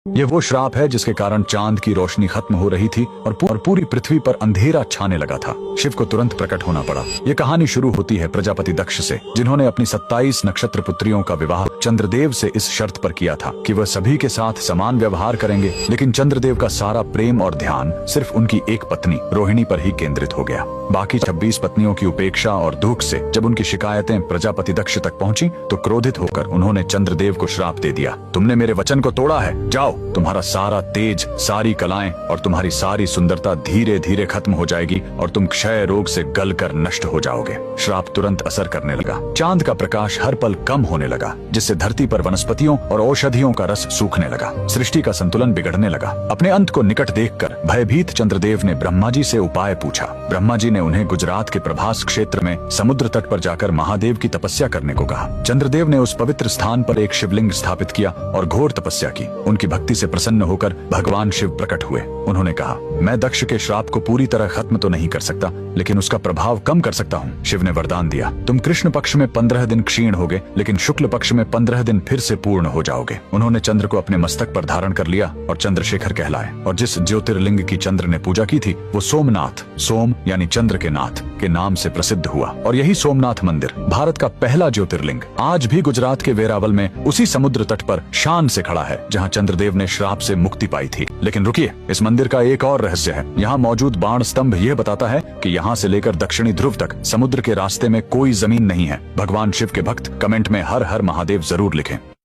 ये वो श्राप है जिसके कारण चांद की रोशनी खत्म हो रही थी और पूरी पृथ्वी पर अंधेरा छाने लगा था। शिव को तुरंत प्रकट होना पड़ा। ये कहानी शुरू होती है प्रजापति दक्ष से, जिन्होंने अपनी 27 नक्षत्र पुत्रियों का विवाह चंद्रदेव से इस शर्त पर किया था कि वह सभी के साथ समान व्यवहार करेंगे। लेकिन चंद्रदेव का सारा प्रेम और ध्यान सिर्फ उनकी एक पत्नी रोहिणी पर ही केंद्रित हो गया। बाकी 26 पत्नियों की उपेक्षा और दुख से जब उनकी शिकायतें प्रजापति दक्ष तक पहुंची तो क्रोधित होकर उन्होंने चंद्रदेव को श्राप दे दिया। तुमने मेरे वचन को तोड़ा है, जाओ, तुम्हारा सारा तेज, सारी कलाएं और तुम्हारी सारी सुंदरता धीरे धीरे खत्म हो जाएगी और तुम क्षय रोग से गलकर नष्ट हो जाओगे। श्राप तुरंत असर करने लगा। चांद का प्रकाश हर पल कम होने लगा, जिससे धरती पर वनस्पतियों और औषधियों का रस सूखने लगा। सृष्टि का संतुलन बिगड़ने लगा। अपने अंत को निकट देखकर भयभीत चंद्रदेव ने ब्रह्मा जी से उपाय पूछा। ब्रह्मा जी ने उन्हें गुजरात के प्रभास क्षेत्र में समुद्र तट पर जाकर महादेव की तपस्या करने को कहा। चंद्रदेव ने उस पवित्र स्थान पर एक शिवलिंग स्थापित किया और घोर तपस्या की। उनकी भक्ति से प्रसन्न होकर भगवान शिव प्रकट हुए। उन्होंने कहा, मैं दक्ष के श्राप को पूरी तरह खत्म तो नहीं कर सकता, लेकिन उसका प्रभाव कम कर सकता हूँ। शिव ने वरदान दिया, तुम कृष्ण पक्ष में 15 दिन क्षीण होगे, लेकिन शुक्ल पक्ष में 15 दिन फिर से पूर्ण हो जाओगे। उन्होंने चंद्र को अपने मस्तक पर धारण कर लिया और चंद्रशेखर कहलाए। और जिस ज्योतिर्लिंग की चंद्र ने पूजा की थी वो सोमनाथ, सोम यानी चंद्र के नाथ के नाम से प्रसिद्ध हुआ। और यही सोमनाथ मंदिर भारत का पहला ज्योतिर्लिंग आज भी गुजरात के वेरावल में उसी समुद्र तट पर शान से खड़ा है जहाँ चंद्रदेव ने श्राप से मुक्ति पाई थी। लेकिन रुकिए, इस मंदिर का एक और रहस्य है। यहाँ मौजूद बाण स्तंभ यह बताता है कि यहाँ से लेकर दक्षिणी ध्रुव तक समुद्र के रास्ते में कोई जमीन नहीं है। भगवान शिव के भक्त कमेंट में हर हर महादेव जरूर लिखें।